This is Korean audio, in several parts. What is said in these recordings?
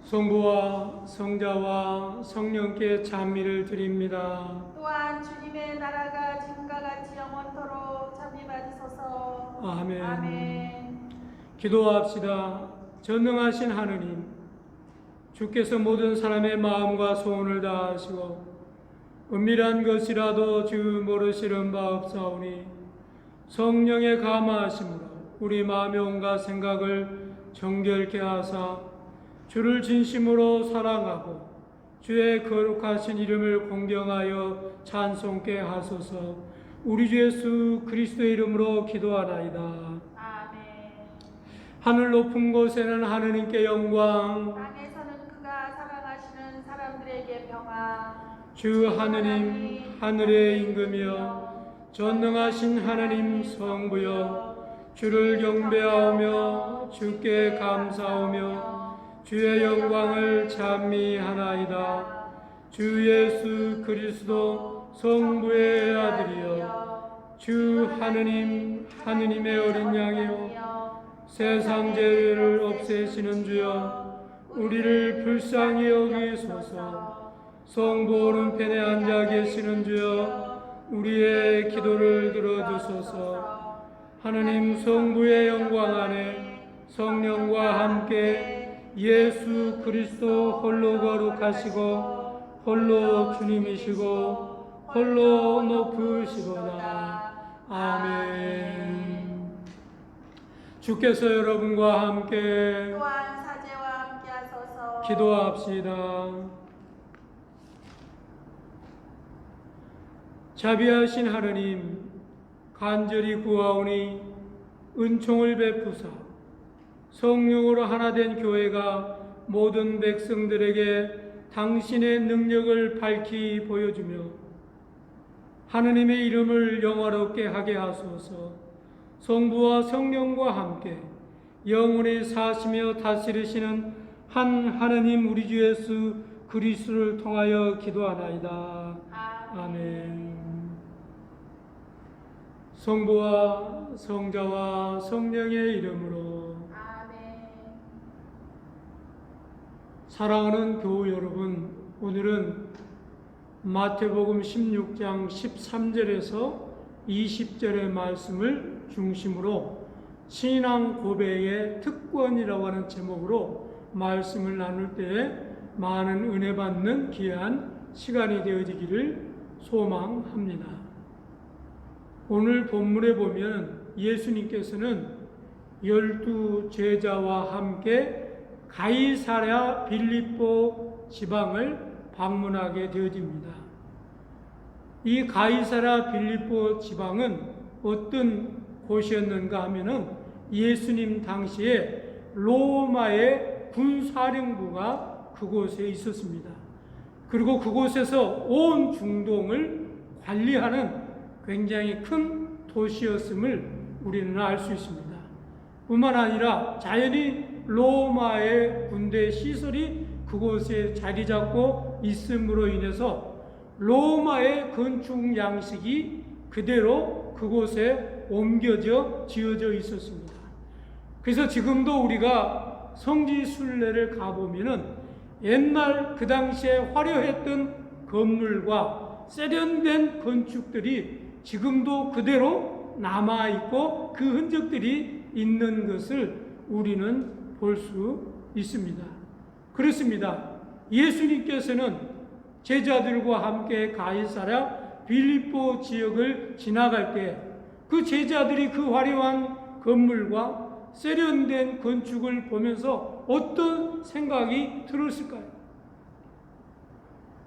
성부와 성자와 성령께 찬미를 드립니다. 또한 주님의 나라가 지금과 같이 영원토록 찬미받으소서. 아멘. 아멘. 기도합시다. 전능하신 하느님, 주께서 모든 사람의 마음과 소원을 다하시고 은밀한 것이라도 주 모르시는 바 없사오니 성령의 감화하심으로 우리 마음의 온갖 생각을 정결케 하사 주를 진심으로 사랑하고 주의 거룩하신 이름을 공경하여 찬송케 하소서. 우리 주 예수 그리스도의 이름으로 기도하나이다. 아멘. 하늘 높은 곳에는 하느님께 영광, 땅에서는 그가 사랑하시는 사람들에게 평화. 주 하느님 하늘의 임금이여 전능하신 하느님 성부여 주를 경배하오며 주께 감사하오며 주의 영광을 찬미하나이다. 주 예수 그리스도 성부의 아들이여 주 하느님 하느님의 어린 양이여 세상 죄를 없애시는 주여 우리를 불쌍히 여기소서. 성부 오른편에 앉아 계시는 주여 우리의 기도를 들어주소서. 하느님 성부의 영광 안에 성령과 함께 예수 그리스도 홀로 거룩하시고 홀로 주님이시고 홀로 높으시도다. 아멘. 주께서 여러분과 함께 또한 사제와 함께 하소서. 기도합시다. 자비하신 하느님, 간절히 구하오니 은총을 베푸사 성령으로 하나 된 교회가 모든 백성들에게 당신의 능력을 밝히 보여주며 하느님의 이름을 영화롭게 하게 하소서. 성부와 성령과 함께 영원히 사시며 다스리시는 한 하느님 우리 주 예수 그리스도를 통하여 기도하나이다. 아멘. 성부와 성자와 성령의 이름으로. 아멘. 사랑하는 교우 여러분, 오늘은 마태복음 16장 13절에서 20절의 말씀을 중심으로 신앙 고백의 특권이라고 하는 제목으로 말씀을 나눌 때에 많은 은혜 받는 귀한 시간이 되어지기를 소망합니다. 오늘 본문에 보면 예수님께서는 12 제자와 함께 가이사랴 빌립보 지방을 방문하게 되어집니다. 이 가이사랴 빌립보 지방은 어떤 곳이었는가 하면은 예수님 당시에 로마의 군사령부가 그곳에 있었습니다. 그리고 그곳에서 온 중동을 관리하는 굉장히 큰 도시였음을 우리는 알 수 있습니다. 뿐만 아니라 자연히 로마의 군대 시설이 그곳에 자리 잡고 있음으로 인해서 로마의 건축 양식이 그대로 그곳에 옮겨져 지어져 있었습니다. 그래서 지금도 우리가 성지 순례를 가보면은 옛날 그 당시에 화려했던 건물과 세련된 건축들이 지금도 그대로 남아있고 그 흔적들이 있는 것을 우리는 볼 수 있습니다. 그렇습니다. 예수님께서는 제자들과 함께 가이사랴 빌립보 지역을 지나갈 때 그 제자들이 그 화려한 건물과 세련된 건축을 보면서 어떤 생각이 들었을까요?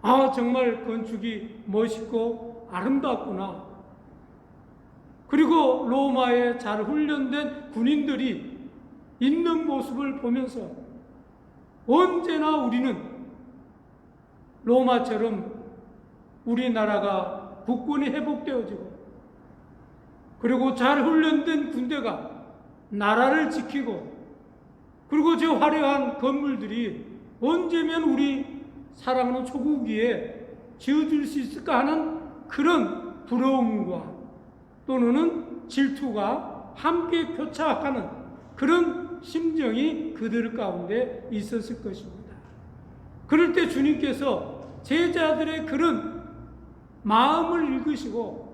아, 정말 건축이 멋있고 아름답구나. 그리고 로마에 잘 훈련된 군인들이 있는 모습을 보면서 언제나 우리는 로마처럼 우리나라가 국군이 회복되어지고 그리고 잘 훈련된 군대가 나라를 지키고 그리고 저 화려한 건물들이 언제면 우리 사랑하는 조국위에 지어줄 수 있을까 하는 그런 부러움과 또는 질투가 함께 교차하는 그런 심정이 그들 가운데 있었을 것입니다. 그럴 때 주님께서 제자들의 그런 마음을 읽으시고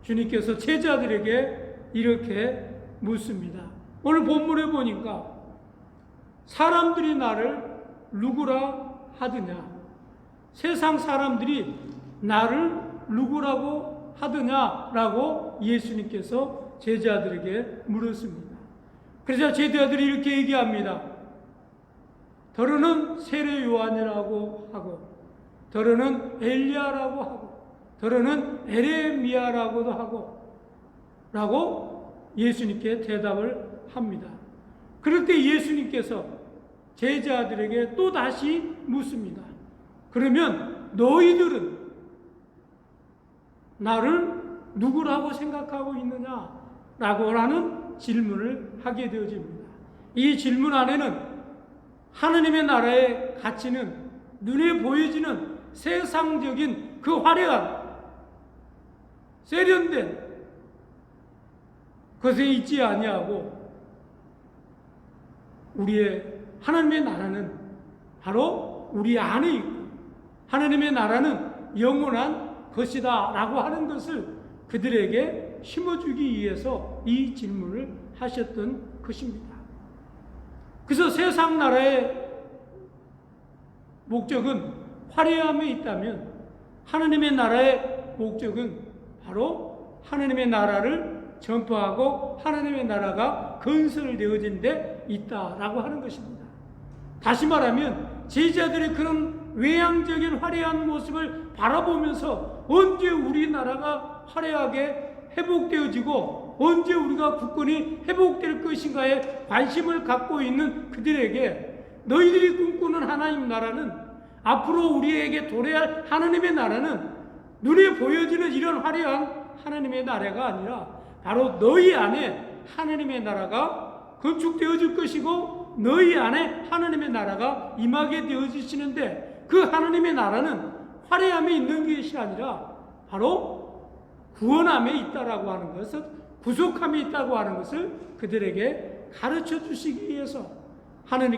주님께서 제자들에게 이렇게 묻습니다. 오늘 본문에 보니까 사람들이 나를 누구라 하느냐, 세상 사람들이 나를 누구라고 하느냐라고 예수님께서 제자들에게 물었습니다. 그래서 제자들이 이렇게 얘기합니다. 더러는 세례 요한이라고 하고, 더러는 엘리야라고 하고, 더러는 에레미야라고도 하고 라고 예수님께 대답을 합니다. 그럴 때 예수님께서 제자들에게 또 다시 묻습니다. 그러면 너희들은 나를 누구라고 생각하고 있느냐? 라고 하는 질문을 하게 되어집니다. 이 질문 안에는 하느님의 나라의 가치는 눈에 보여지는 세상적인 그 화려한 세련된 것에 있지 아니하고 우리의 하나님의 나라는 바로 우리 안에 있고 하나님의 나라는 영원한 것이다 라고 하는 것을 그들에게 심어주기 위해서 이 질문을 하셨던 것입니다. 그래서 세상 나라의 목적은 화려함에 있다면 하나님의 나라의 목적은 바로 하나님의 나라를 전파하고 하나님의 나라가 건설되어진 데 있다라고 하는 것입니다. 다시 말하면 제자들의 그런 외향적인 화려한 모습을 바라보면서 언제 우리나라가 화려하게 회복되어지고 언제 우리가 국권이 회복될 것인가에 관심을 갖고 있는 그들에게 너희들이 꿈꾸는 하나님 나라는 앞으로 우리에게 도래할 하나님의 나라는 눈에 보여지는 이런 화려한 하나님의 나라가 아니라 바로 너희 안에 하나님의 나라가 건축되어질 것이고 너희 안에 하나님의 나라가 임하게 되어지시는데 그 하나님의 나라는 화려함에 있는 것이 아니라 바로 구원함에 있다라고 하는 것을 부족함에 있다고 하는 것을 그들에게 가르쳐 주시기 위해서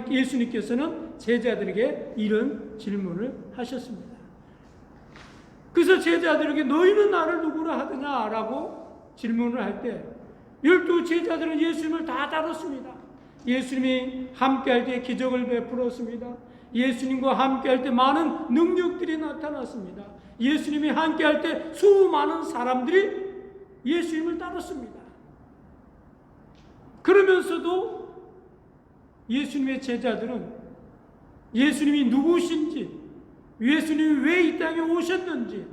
예수님께서는 제자들에게 이런 질문을 하셨습니다. 그래서 제자들에게 너희는 나를 누구라 하느냐라고 질문을 할 때 12 제자들은 예수님을 다 다뤘습니다. 예수님이 함께할 때 기적을 베풀었습니다. 예수님과 함께할 때 많은 능력들이 나타났습니다. 예수님이 함께할 때 수많은 사람들이 예수님을 따랐습니다. 그러면서도 예수님의 제자들은 예수님이 누구신지, 예수님이 왜 이 땅에 오셨는지,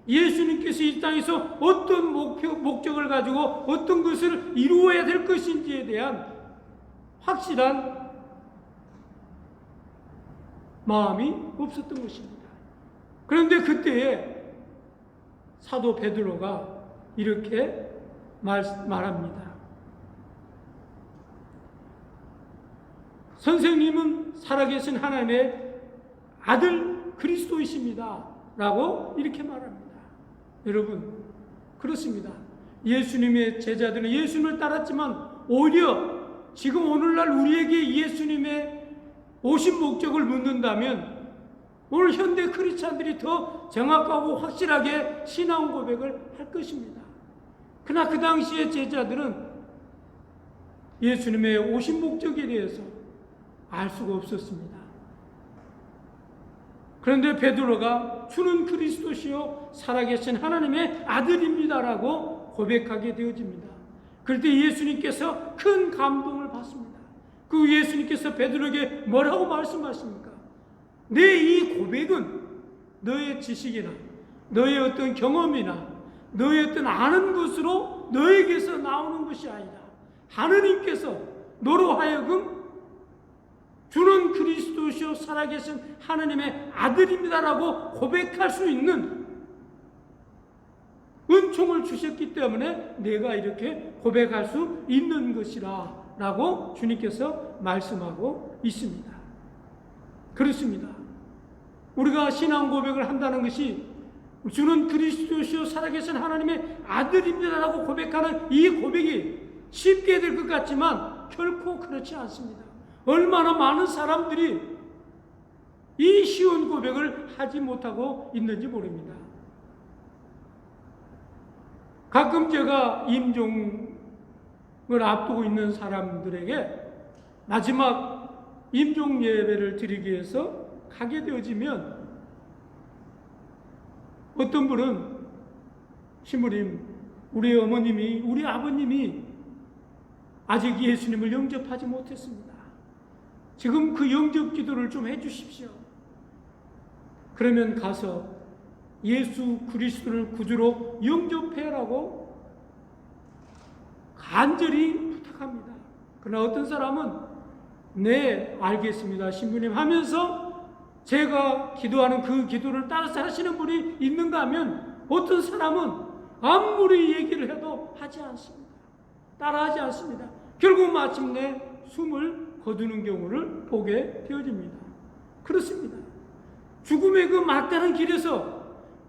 예수님께서 이 땅에서 어떤 목적을 가지고 어떤 것을 이루어야 될 것인지에 대한 확실한 마음이 없었던 것입니다. 그런데 그때에 사도 베드로가 이렇게 말합니다. 선생님은 살아계신 하나님의 아들 그리스도이십니다 라고 이렇게 말합니다. 여러분, 그렇습니다. 예수님의 제자들은 예수님을 따랐지만 오히려 지금 오늘날 우리에게 예수님의 오신 목적을 묻는다면 오늘 현대 크리스찬들이 더 정확하고 확실하게 신앙 고백을 할 것입니다. 그러나 그 당시의 제자들은 예수님의 오신 목적에 대해서 알 수가 없었습니다. 그런데 베드로가 주는 그리스도시요 살아계신 하나님의 아들입니다라고 고백하게 되어집니다. 그럴 때 예수님께서 큰 감동을 받습니다. 그 예수님께서 베드로에게 뭐라고 말씀하십니까? 내 이 고백은 너의 지식이나 너의 어떤 경험이나 너의 어떤 아는 것으로 너에게서 나오는 것이 아니라 하느님께서 너로 하여금 주는 그리스도시요 살아계신 하나님의 아들입니다라고 고백할 수 있는 은총을 주셨기 때문에 내가 이렇게 고백할 수 있는 것이라 라고 주님께서 말씀하고 있습니다. 그렇습니다. 우리가 신앙 고백을 한다는 것이 주는 그리스도시요 살아계신 하나님의 아들입니다라고 고백하는 이 고백이 쉽게 될 것 같지만 결코 그렇지 않습니다. 얼마나 많은 사람들이 이 쉬운 고백을 하지 못하고 있는지 모릅니다. 가끔 제가 임종을 앞두고 있는 사람들에게 마지막 임종 예배를 드리기 위해서 가게 되어지면 어떤 분은 신부님, 우리 어머님이, 우리 아버님이 아직 예수님을 영접하지 못했습니다. 지금 그 영접 기도를 좀 해주십시오. 그러면 가서 예수 그리스도를 구주로 영접해라고 간절히 부탁합니다. 그러나 어떤 사람은 네, 알겠습니다, 신부님 하면서 제가 기도하는 그 기도를 따라서 하시는 분이 있는가 하면 어떤 사람은 아무리 얘기를 해도 하지 않습니다. 따라하지 않습니다. 결국 마침내 숨을 거두는 경우를 보게 되어집니다. 그렇습니다. 죽음의 그 막다른 길에서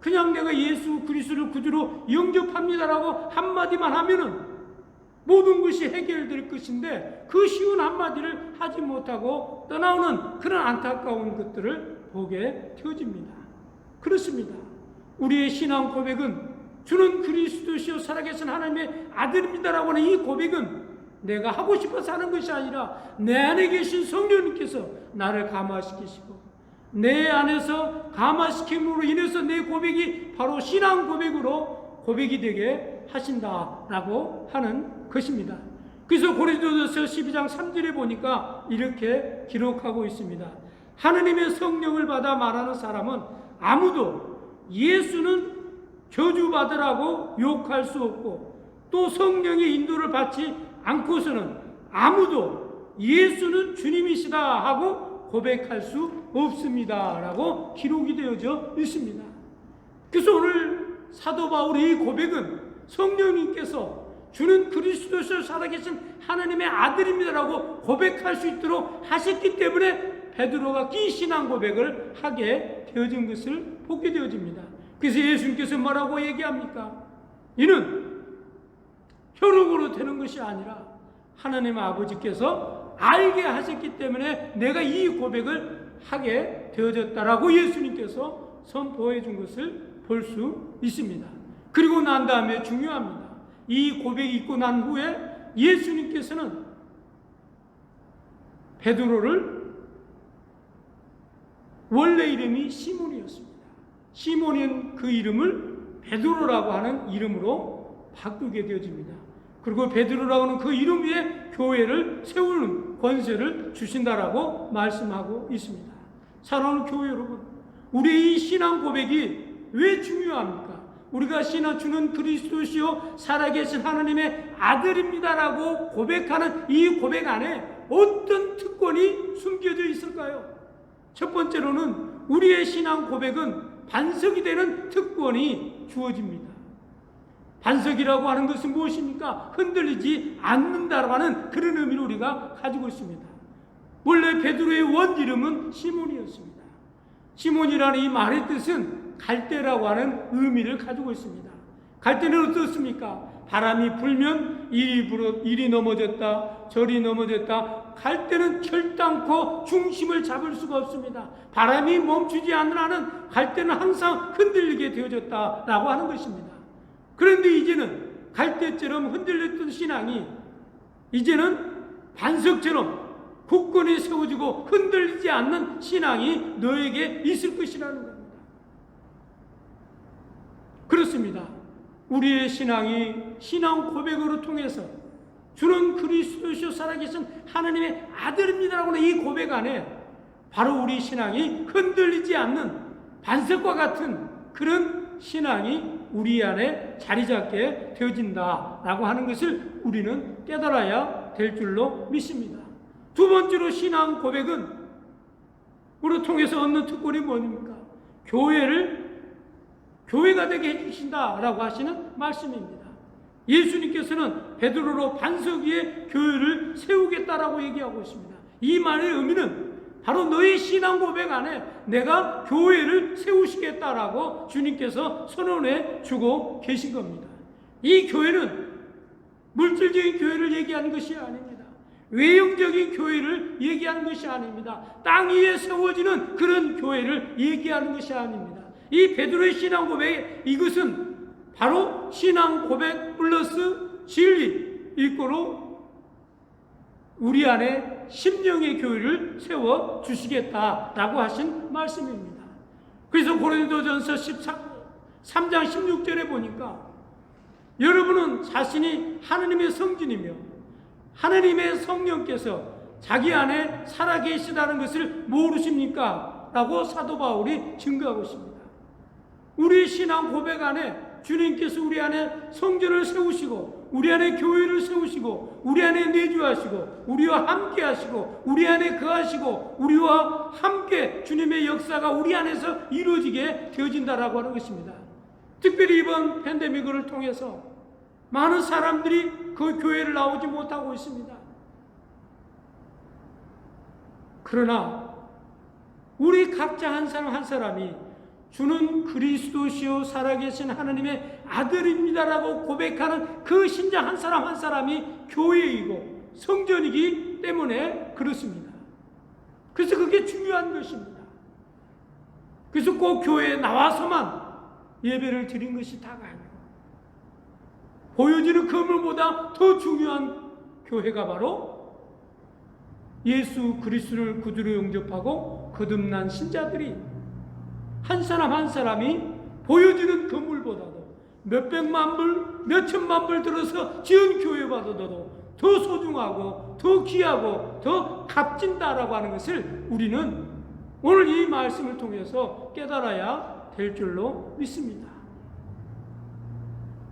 그냥 내가 예수 그리스도를 구주로 영접합니다라고 한마디만 하면은 모든 것이 해결될 것인데 그 쉬운 한마디를 하지 못하고 떠나오는 그런 안타까운 것들을 보게 되어집니다. 그렇습니다. 우리의 신앙 고백은 주는 그리스도시요 살아계신 하나님의 아들입니다라고 하는 이 고백은 내가 하고 싶어서 하는 것이 아니라 내 안에 계신 성령님께서 나를 감화시키시고 내 안에서 감화시킴으로 인해서 내 고백이 바로 신앙 고백으로 고백이 되게 하신다라고 하는 것입니다. 그래서 고린도전서 12장 3절에 보니까 이렇게 기록하고 있습니다. 하느님의 성령을 받아 말하는 사람은 아무도 예수는 저주받으라고 욕할 수 없고 또 성령의 인도를 받지 않고서는 아무도 예수는 주님이시다 하고 고백할 수 없습니다 라고 기록이 되어져 있습니다. 그래서 오늘 사도 바울의 이 고백은 성령님께서 주는 그리스도시요 살아계신 하나님의 아들입니다라고 고백할 수 있도록 하셨기 때문에 베드로가 긴 신앙 고백을 하게 되어진 것을 보게 되어집니다. 그래서 예수님께서 뭐라고 얘기합니까? 이는 혈육으로 되는 것이 아니라 하나님 아버지께서 알게 하셨기 때문에 내가 이 고백을 하게 되어졌다라고 예수님께서 선포해 준 것을 볼 수 있습니다. 그리고 난 다음에 중요합니다. 이 고백이 있고 난 후에 예수님께서는 베드로를 원래 이름이 시몬이었습니다. 시몬인 그 이름을 베드로라고 하는 이름으로 바꾸게 되어집니다. 그리고 베드로라고 하는 그 이름 위에 교회를 세우는 권세를 주신다라고 말씀하고 있습니다. 사랑하는 교회 여러분, 우리의 이 신앙 고백이 왜 중요합니까? 우리가 신앙 주는 그리스도시요 살아계신 하나님의 아들입니다라고 고백하는 이 고백 안에 어떤 특권이 숨겨져 있을까요? 첫 번째로는 우리의 신앙 고백은 반석이 되는 특권이 주어집니다. 반석이라고 하는 것은 무엇입니까? 흔들리지 않는다라고 하는 그런 의미를 우리가 가지고 있습니다. 원래 베드로의 원 이름은 시몬이었습니다. 시몬이라는 이 말의 뜻은 갈대라고 하는 의미를 가지고 있습니다. 갈대는 어떻습니까? 바람이 불면 이리 넘어졌다 저리 넘어졌다. 갈대는 결단코 중심을 잡을 수가 없습니다. 바람이 멈추지 않는 한은 갈대는 항상 흔들리게 되어졌다라고 하는 것입니다. 그런데 이제는 갈대처럼 흔들렸던 신앙이 이제는 반석처럼 굳건히 세워지고 흔들리지 않는 신앙이 너에게 있을 것이라는 겁니다. 그렇습니다. 우리의 신앙이 신앙 고백으로 통해서 주는 그리스도시요 살아계신 하나님의 아들입니다라고 하는 이 고백 안에 바로 우리 신앙이 흔들리지 않는 반석과 같은 그런 신앙이 우리 안에 자리 잡게 되어진다라고 하는 것을 우리는 깨달아야 될 줄로 믿습니다. 두 번째로 신앙 고백은 우리를 통해서 얻는 특권이 뭡니까? 교회가 되게 해주신다라고 하시는 말씀입니다. 예수님께서는 베드로로 반석 위에 교회를 세우겠다라고 얘기하고 있습니다. 이 말의 의미는 바로 너의 신앙 고백 안에 내가 교회를 세우시겠다라고 주님께서 선언해 주고 계신 겁니다. 이 교회는 물질적인 교회를 얘기하는 것이 아닙니다. 외형적인 교회를 얘기하는 것이 아닙니다. 땅 위에 세워지는 그런 교회를 얘기하는 것이 아닙니다. 이 베드로의 신앙 고백, 이것은 바로 신앙 고백 플러스 진리 이꼬로 우리 안에 심령의 교회를 세워 주시겠다라고 하신 말씀입니다. 그래서 고린도전서 3장 16절에 보니까 여러분은 자신이 하느님의 성전이며 하느님의 성령께서 자기 안에 살아계시다는 것을 모르십니까? 라고 사도 바울이 증거하고 있습니다. 우리 신앙 고백 안에 주님께서 우리 안에 성전을 세우시고 우리 안에 교회를 세우시고 우리 안에 내주하시고 우리와 함께 하시고 우리 안에 거하시고 우리와 함께 주님의 역사가 우리 안에서 이루어지게 되어진다라고 하는 것입니다. 특별히 이번 팬데믹을 통해서 많은 사람들이 그 교회를 나오지 못하고 있습니다. 그러나 우리 각자 한 사람 한 사람이 주는 그리스도시요 살아계신 하나님의 아들입니다라고 고백하는 그 신자 한 사람 한 사람이 교회이고 성전이기 때문에 그렇습니다. 그래서 그게 중요한 것입니다. 그래서 꼭 교회에 나와서만 예배를 드린 것이 다가 아니고 보여지는 건물보다 더 중요한 교회가 바로 예수 그리스도를 구주로 영접하고 거듭난 신자들이 한 사람 한 사람이 보여지는 건물보다도 몇백만 불, 몇천만 불 들어서 지은 교회보다도 더 소중하고 더 귀하고 더 값진다라고 하는 것을 우리는 오늘 이 말씀을 통해서 깨달아야 될 줄로 믿습니다.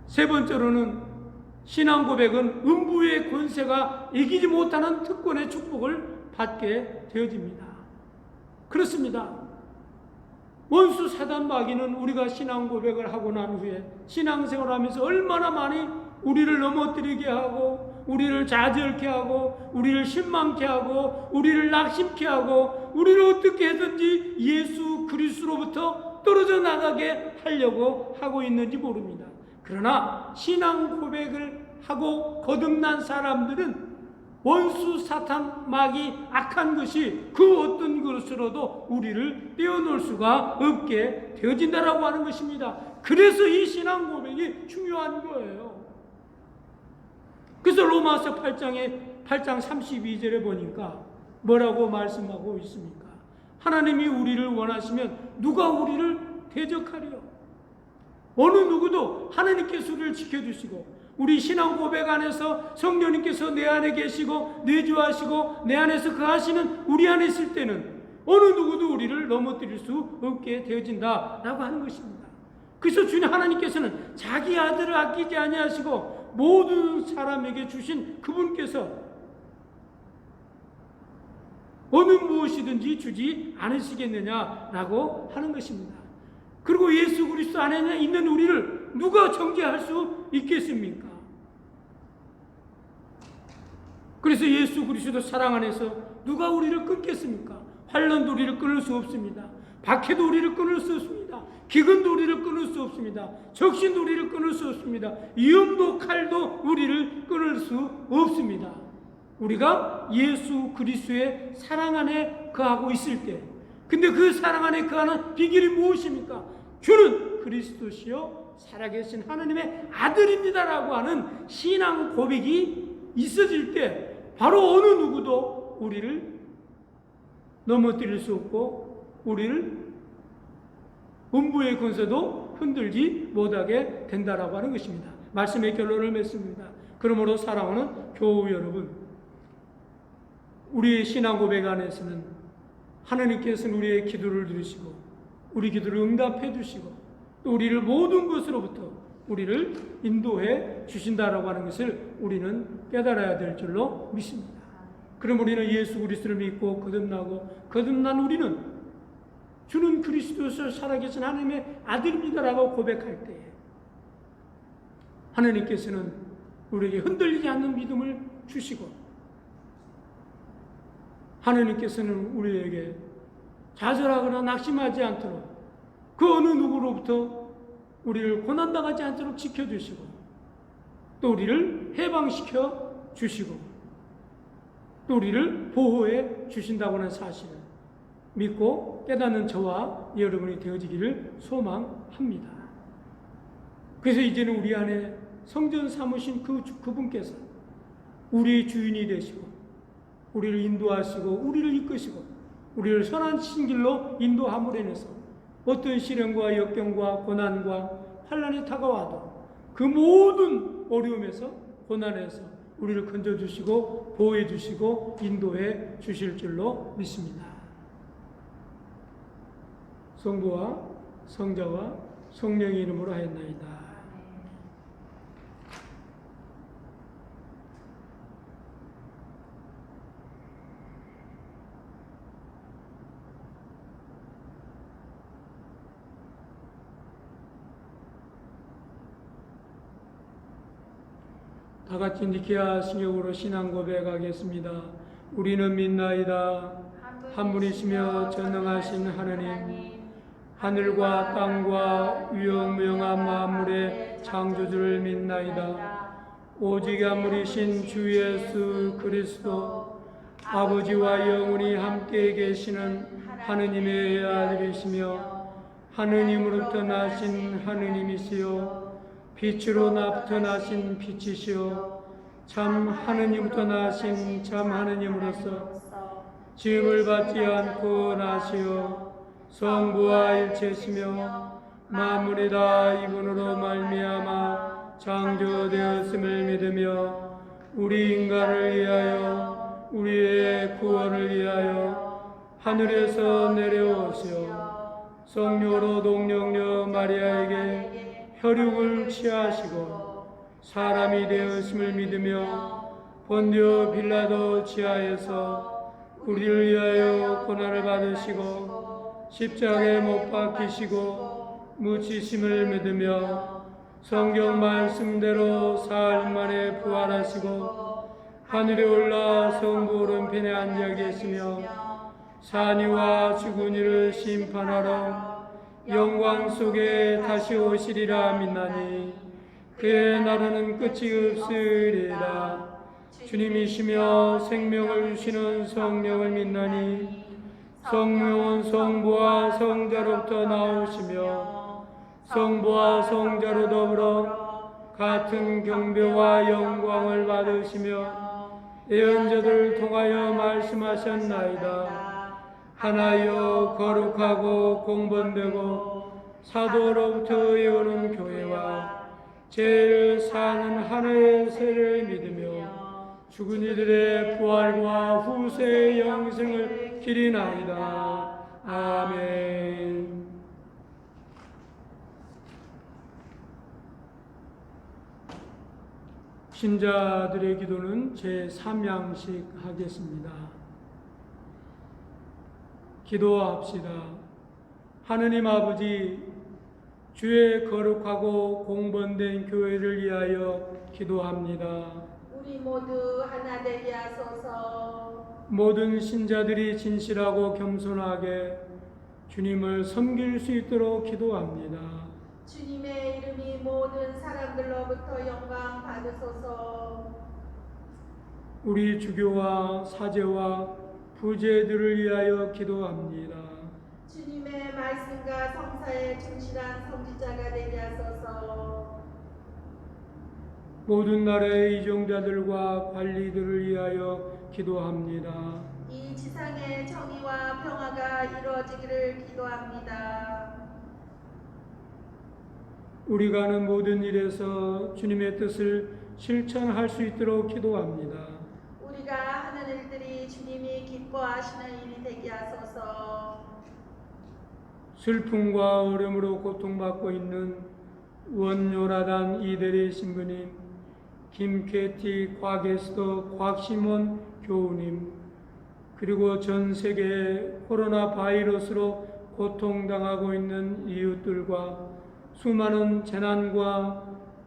세 번째로는 신앙 고백은 음부의 권세가 이기지 못하는 특권의 축복을 받게 되어집니다. 그렇습니다. 원수 사단 마귀는 우리가 신앙 고백을 하고 난 후에 신앙생활을 하면서 얼마나 많이 우리를 넘어뜨리게 하고 우리를 좌절케 하고 우리를 실망케 하고 우리를 낙심케 하고 우리를 어떻게 해든지 예수 그리스도로부터 떨어져 나가게 하려고 하고 있는지 모릅니다. 그러나 신앙 고백을 하고 거듭난 사람들은 원수 사탄 마귀 악한 것이 그 어떤 것으로도 우리를 떼어놓을 수가 없게 되어진다라고 하는 것입니다. 그래서 이 신앙 고백이 중요한 거예요. 그래서 로마서 8장 32절에 보니까 뭐라고 말씀하고 있습니까? 하나님이 우리를 원하시면 누가 우리를 대적하리요? 어느 누구도 하나님께서 우리를 지켜주시고 우리 신앙 고백 안에서 성령님께서 내 안에 계시고 내주하시고 내 안에서 거하시는 우리 안에 있을 때는 어느 누구도 우리를 넘어뜨릴 수 없게 되어진다라고 하는 것입니다. 그래서 주님 하나님께서는 자기 아들을 아끼지 아니하시고 모든 사람에게 주신 그분께서 어느 무엇이든지 주지 않으시겠느냐라고 하는 것입니다. 그리고 예수 그리스도 안에 있는 우리를 누가 정죄할 수 있겠습니까? 그래서 예수 그리스도 사랑 안에서 누가 우리를 끊겠습니까? 환난도 우리를 끊을 수 없습니다. 박해도 우리를 끊을 수 없습니다. 기근도 우리를 끊을 수 없습니다. 적신도 우리를 끊을 수 없습니다. 위험도 칼도 우리를 끊을 수 없습니다. 우리가 예수 그리스도의 사랑 안에 거하고 있을 때, 근데 그 사랑 안에 거하는 비결이 무엇입니까? 주는 그리스도시요 살아계신 하나님의 아들입니다라고 하는 신앙 고백이 있어질 때 바로 어느 누구도 우리를 넘어뜨릴 수 없고 우리를 음부의 권세도 흔들지 못하게 된다라고 하는 것입니다. 말씀의 결론을 맺습니다. 그러므로 사랑하는 교우 여러분, 우리의 신앙 고백 안에서는 하나님께서는 우리의 기도를 들으시고 우리 기도를 응답해 주시고 또 우리를 모든 것으로부터 우리를 인도해 주신다라고 하는 것을 우리는 깨달아야 될 줄로 믿습니다. 그럼 우리는 예수 그리스도를 믿고 거듭난 우리는 주는 그리스도에서 살아계신 하나님의 아들입니다라고 고백할 때에 하나님께서는 우리에게 흔들리지 않는 믿음을 주시고 하나님께서는 우리에게 좌절하거나 낙심하지 않도록 그 어느 누구로부터 우리를 고난당하지 않도록 지켜주시고 또 우리를 해방시켜 주시고 또 우리를 보호해 주신다고 하는 사실을 믿고 깨닫는 저와 여러분이 되어지기를 소망합니다. 그래서 이제는 우리 안에 성전 삼으신 그분께서 우리의 주인이 되시고 우리를 인도하시고 우리를 이끄시고 우리를 선한 신길로 인도함으로 인해서 어떤 시련과 역경과 고난과 환난이 다가와도 그 모든 어려움에서 고난에서 우리를 건져주시고 보호해주시고 인도해 주실 줄로 믿습니다. 성부와 성자와 성령의 이름으로 하였나이다. 다 같이 니케아 신경으로 신앙 고백하겠습니다. 우리는 믿나이다. 한 분이시며 전능하신 하느님, 하늘과 땅과 유영무영한 만물의 창조주를 믿나이다. 오직 한 분이신 주 예수 그리스도, 아버지와 영원히 함께 계시는 하느님의 아들이시며 하느님으로부터 나신 하느님이시요 빛으로 나타나신 빛이시요 참 하느님부터 나신 참 하느님으로서 지음을 받지 않고 나시어 성부와 일체시며 만물이 다 이분으로 말미암아 창조되었음을 믿으며 우리 인간을 위하여 우리의 구원을 위하여 하늘에서 내려오시어 성녀로 동령녀 마리아에게 혈육을 취하시고 사람이 되었음을 믿으며 본디오 빌라도 지하에서 우리를 위하여 고난을 받으시고 십자가에 못 박히시고 묻히심을 믿으며 성경 말씀대로 사흘 만에 부활하시고 하늘에 올라 성부 오른편에 앉아 계시며 산이와 죽은 이를 심판하러 영광 속에 다시 오시리라 믿나니 그의 나라는 끝이 없으리라. 주님이시며 생명을 주시는 성령을 믿나니 성령은 성부와 성자로부터 나오시며 성부와 성자로 더불어 같은 경배와 영광을 받으시며 예언자들을 통하여 말씀하셨나이다. 하나여 거룩하고 공본되고 사도로부터 이오는 교회와 죄를 사는 하나의 세를 믿으며 죽은 이들의 부활과 후세의 영생을 기리나이다. 아멘. 신자들의 기도는 제3양식 하겠습니다. 기도합시다. 하느님 아버지, 주의 거룩하고 공본된 교회를 위하여 기도합니다. 우리 모두 하나 되게 하소서. 모든 신자들이 진실하고 겸손하게 주님을 섬길 수 있도록 기도합니다. 주님의 이름이 모든 사람들로부터 영광 받으소서. 우리 주교와 사제와 부제들을 위하여 기도합니다. 주님의 말씀과 성사에 충실한 성지자가 되게 하소서. 모든 나라의 이종자들과 관리들을 위하여 기도합니다. 이 지상의 정의와 평화가 이루어지기를 기도합니다. 우리가 하는 모든 일에서 주님의 뜻을 실천할 수 있도록 기도합니다. 우리가 하는 일들이 주님이 기뻐하시는 일이 되게 하소서. 슬픔과 어려움으로 고통받고 있는 원요라단 이대리 신부님, 김캐티 곽에스더 곽시몬 교우님, 그리고 전 세계 코로나 바이러스로 고통당하고 있는 이웃들과 수많은 재난과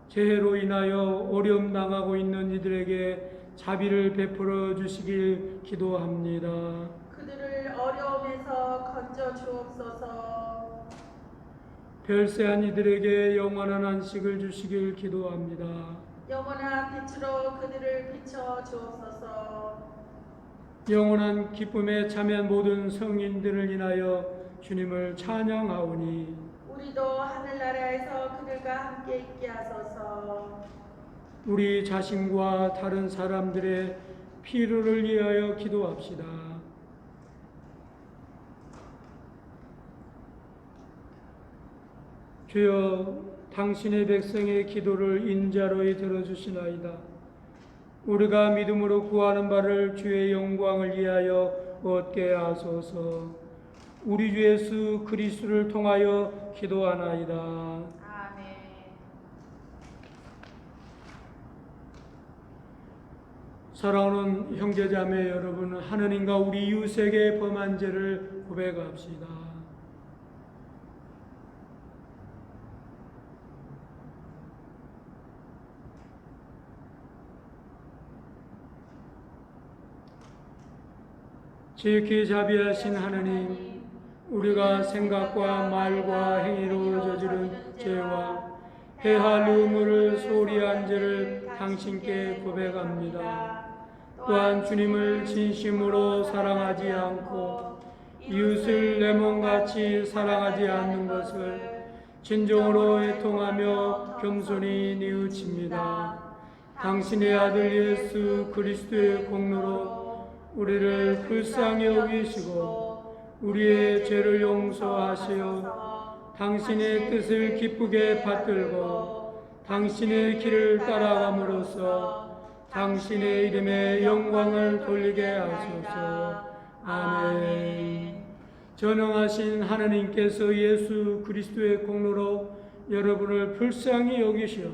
재해로 인하여 어려움 당하고 있는 이들에게 자비를 베풀어 주시길 기도합니다. 그들을 어려움에서 건져 주옵소서. 별세한 이들에게 영원한 안식을 주시길 기도합니다. 영원한 빛으로 그들을 비춰 주옵소서. 영원한 기쁨에 참여한 모든 성인들을 인하여 주님을 찬양하오니 우리도 하늘나라에서 그들과 함께 있게 하소서. 우리 자신과 다른 사람들의 필요를 위하여 기도합시다. 주여, 당신의 백성의 기도를 인자로이 들어주시나이다. 우리가 믿음으로 구하는 바를 주의 영광을 위하여 얻게 하소서. 우리 주 예수 그리스도를 통하여 기도하나이다. 아멘. 사랑하는 형제자매 여러분, 하느님과 우리 이웃에게 범한 죄를 고백합시다. 지극히 자비하신 하느님, 우리가 생각과 말과 행위로 저지른 죄와 해할 의무를 소홀히 한 죄를 당신께 고백합니다. 또한 주님을 진심으로 사랑하지 않고 이웃을 내 몸같이 사랑하지 않는 것을 진정으로 애통하며 겸손히 뉘우칩니다. 당신의 아들 예수 그리스도의 공로로 우리를 불쌍히 여기시고 우리의 죄를 용서하시어 당신의 뜻을 기쁘게 받들고 당신의 길을 따라감으로써 당신의 이름에 영광을 돌리게 하소서. 아멘. 전능하신 하나님께서 예수 그리스도의 공로로 여러분을 불쌍히 여기시어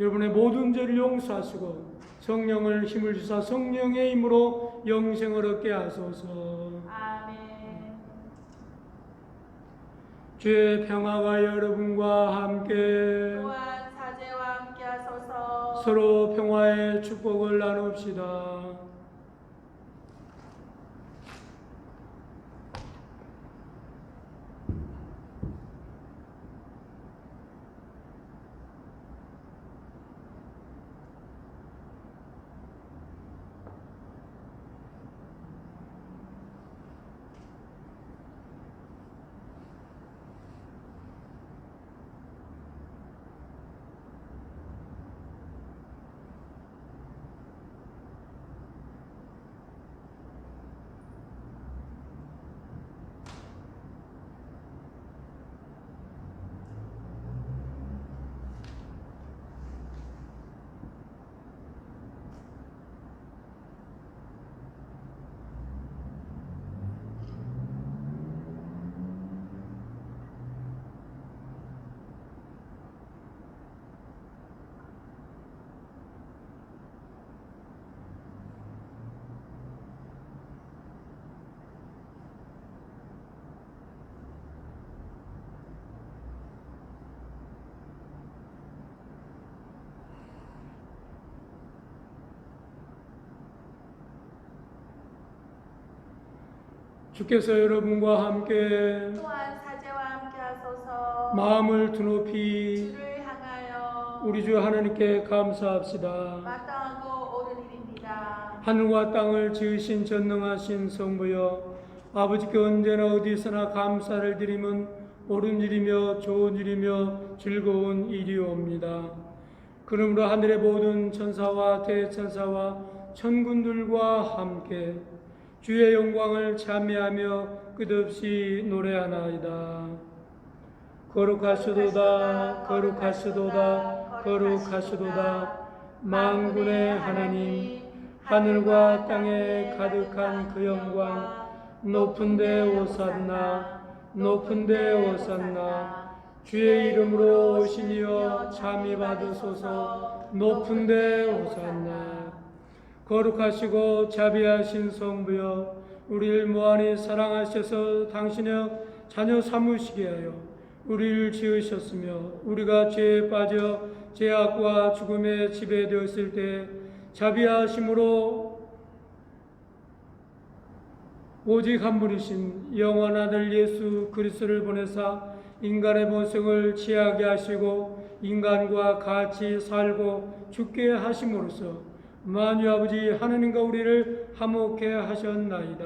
여러분의 모든 죄를 용서하시고 성령을 힘을 주사 성령의 힘으로 영생을 얻게 하소서. 아멘. 주의 평화가 여러분과 함께 또한 사제와 함께 하소서. 서로 평화의 축복을 나눕시다. 주께서 여러분과 함께 또한 사제와 함께 하소서. 마음을 드높이 주를 향하여 우리 주 하나님께 감사합시다. 마땅하고 옳은 일입니다. 하늘과 땅을 지으신 전능하신 성부여, 아버지께 언제나 어디서나 감사를 드리면 옳은 일이며 좋은 일이며 즐거운 일이옵니다. 그러므로 하늘의 모든 천사와 대천사와 천군들과 함께 주의 영광을 찬미하며 끝없이 노래하나이다. 거룩하시도다, 거룩하시도다, 거룩하시도다. 만군의 하나님, 하늘과 땅에 가득한 그 영광, 높은 데 오산나, 높은 데 오산나. 주의 이름으로 오시니여 참이 받으소서. 높은 데 오산나. 거룩하시고 자비하신 성부여, 우리를 무한히 사랑하셔서 당신의 자녀 삼으시게 하여 우리를 지으셨으며, 우리가 죄에 빠져 죄악과 죽음에 지배되었을 때 자비하심으로 오직 한 분이신 영원한 아들 예수 그리스도를 보내사 인간의 본성을 취하게 하시고 인간과 같이 살고 죽게 하심으로써 만유 아버지 하느님과 우리를 화목해 하셨나이다.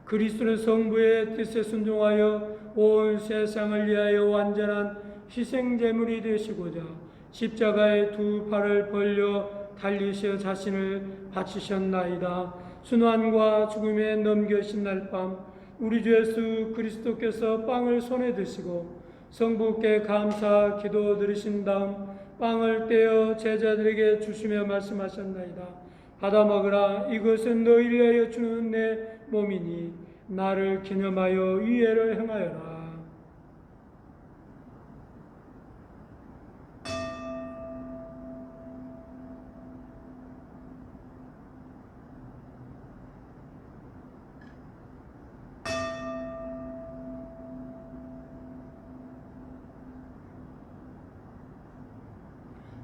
그리스도는 성부의 뜻에 순종하여 온 세상을 위하여 완전한 희생제물이 되시고자 십자가의 두 팔을 벌려 달리셔 자신을 바치셨나이다. 순환과 죽음에 넘겨진 날 밤 우리 주 예수 그리스도께서 빵을 손에 드시고 성부께 감사 기도 드리신 다음 빵을 떼어 제자들에게 주시며 말씀하셨나이다. 받아 먹으라. 이것은 너희를 위하여 주는 내 몸이니 나를 기념하여 이회를 행하여라.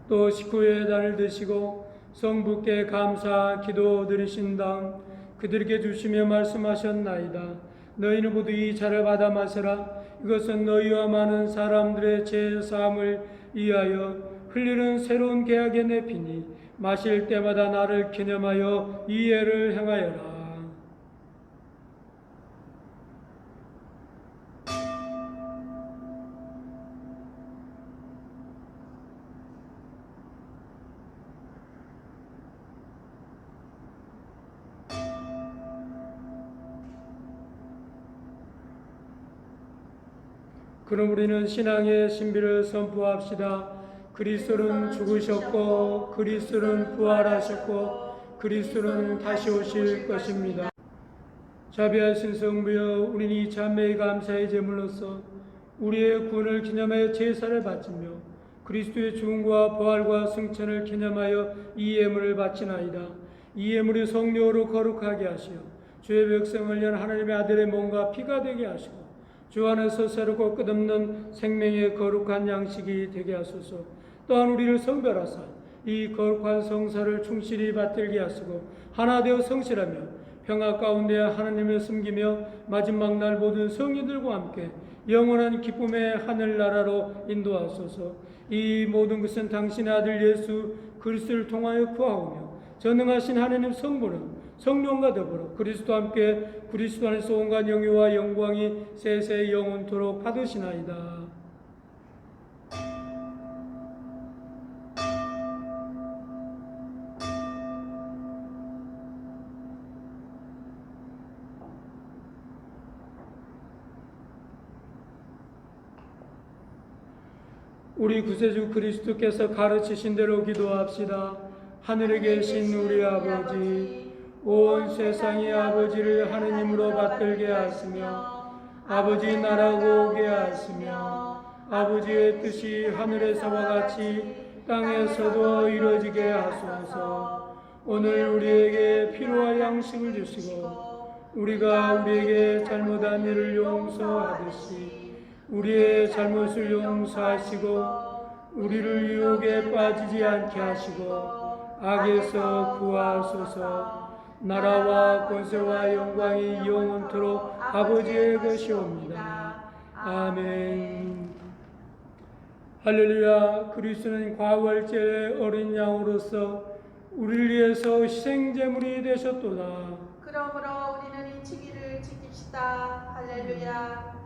또 식후에 단을 드시고 성부께 감사 기도 드리신 다음 그들에게 주시며 말씀하셨나이다. 너희는 모두 이 차를 받아 마시라. 이것은 너희와 많은 사람들의 죄 사함을 위하여 흘리는 새로운 계약의 내 피니 마실 때마다 나를 기념하여 이회를 행하여라. 그럼 우리는 신앙의 신비를 선포합시다. 그리스도는 죽으셨고 그리스도는 부활하셨고 그리스도는 다시 오실 것입니다. 자비하신 성부여, 우리는 이 찬매의 감사의 제물로서 우리의 구원을 기념하여 제사를 바치며 그리스도의 죽음과 부활과 승천을 기념하여 이 예물을 바치나이다. 이 예물이 성령으로 거룩하게 하시어 주의 백성을 위한 하나님의 아들의 몸과 피가 되게 하시고 주 안에서 새롭고 끝없는 생명의 거룩한 양식이 되게 하소서. 또한 우리를 성별하사 이 거룩한 성사를 충실히 받들게 하시고 하나 되어 성실하며 평화 가운데 하나님을 섬기며 마지막 날 모든 성인들과 함께 영원한 기쁨의 하늘나라로 인도하소서. 이 모든 것은 당신의 아들 예수 그리스도를 통하여 구하오며 전능하신 하나님 성부는 성령과 더불어 그리스도와 함께 그리스도 안에서 온갖 영예와 영광이 세세 영원토록 받으시나이다. 우리 구세주 그리스도께서 가르치신 대로 기도합시다. 하늘에 계신 우리 아버지, 온 세상의 아버지를 하느님으로 받들게 하시며 아버지 나라가 오게 하시며 아버지의 뜻이 하늘에서와 같이 땅에서도 이루어지게 하소서. 오늘 우리에게 필요한 양식을 주시고 우리가 우리에게 잘못한 일을 용서하듯이 우리의 잘못을 용서하시고 우리를 유혹에 빠지지 않게 하시고 악에서 구하소서. 나라와 권세와 영광이 영원토록 아버지의 것이옵니다. 아멘. 할렐루야. 그리스도는 과월제의 어린 양으로서 우리를 위해서 희생제물이 되셨도다. 그러므로 우리는 이 치기를 지킵시다. 할렐루야.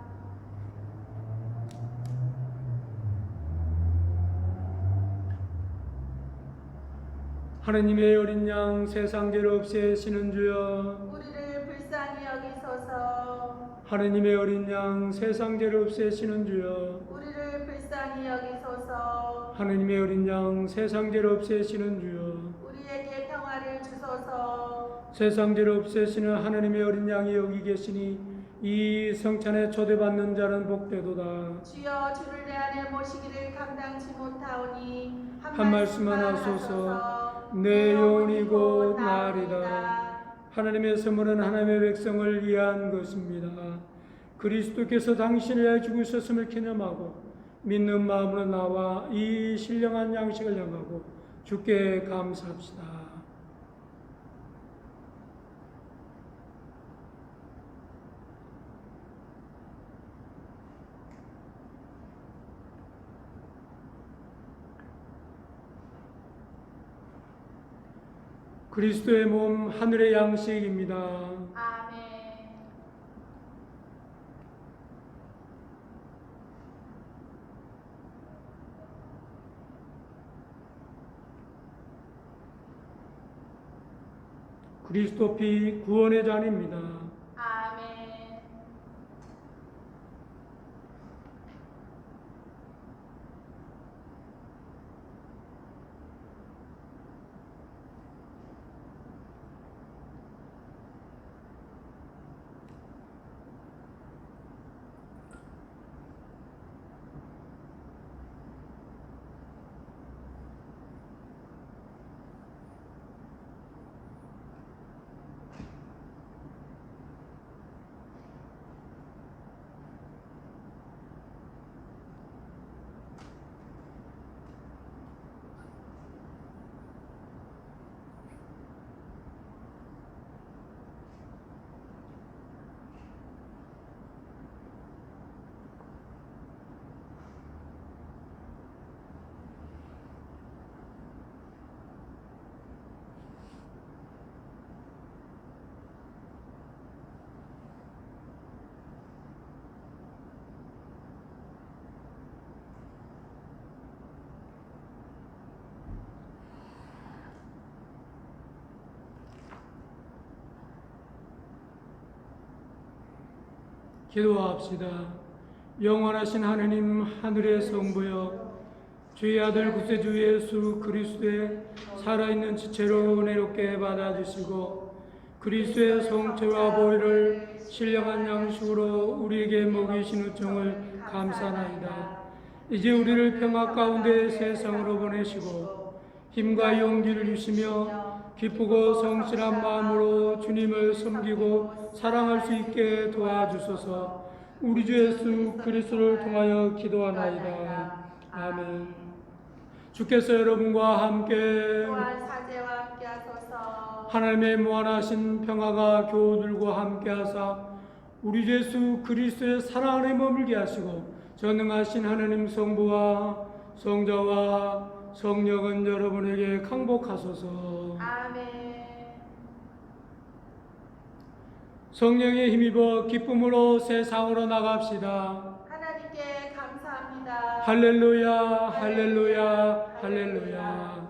하느님의 어린 양 세상 죄를 없애시는 주여, 우리를 불쌍히 여기소서. 하느님의 어린 양 세상 죄를 없애시는 주여, 우리를 불쌍히 여기소서. 하느님의 어린 양 세상 죄를 없애시는 주여, 우리에게 평화를 주소서. 세상 죄를 없애시는 하느님의 어린 양이 여기 계시니 이 성찬에 초대받는 자는 복되도다. 주여, 주를 내 안에 모시기를 감당치 못하오니 한 말씀만 하소서. 내 영혼이 곧 나으리다. 하나님의 선물은 하나님의 백성을 위한 것입니다. 그리스도께서 당신을 위하여 죽으셨음을 기념하고 믿는 마음으로 나와 이 신령한 양식을 향하고 주께 감사합시다. 그리스도의 몸 하늘의 양식입니다. 아멘. 그리스도 피 구원의 잔입니다. 아멘. 기도합시다. 영원하신 하느님 하늘의 성부여, 주의 아들 구세주 예수 그리스도의 살아있는 지체로 은혜롭게 받아주시고 그리스도의 성체와 보혈을 신령한 양식으로 우리에게 먹이신 은총을 감사나이다. 이제 우리를 평화 가운데 세상으로 보내시고 힘과 용기를 주시며 기쁘고 성실한 마음으로 주님을 섬기고 사랑할 수 있게 도와주소서. 우리 주 예수 그리스도를 통하여 기도하나이다. 아멘. 주께서 여러분과 함께 또한 사제와 함께 하소서. 하나님의 무한하신 평화가 교우들과 함께 하사 우리 주 예수 그리스도의 사랑 안에 머물게 하시고 전능하신 하나님 성부와 성자와 성령은 여러분에게 강복하소서. 아멘. 성령의 힘입어 기쁨으로 세상으로 나갑시다. 하나님께 감사합니다. 할렐루야 할렐루야 할렐루야.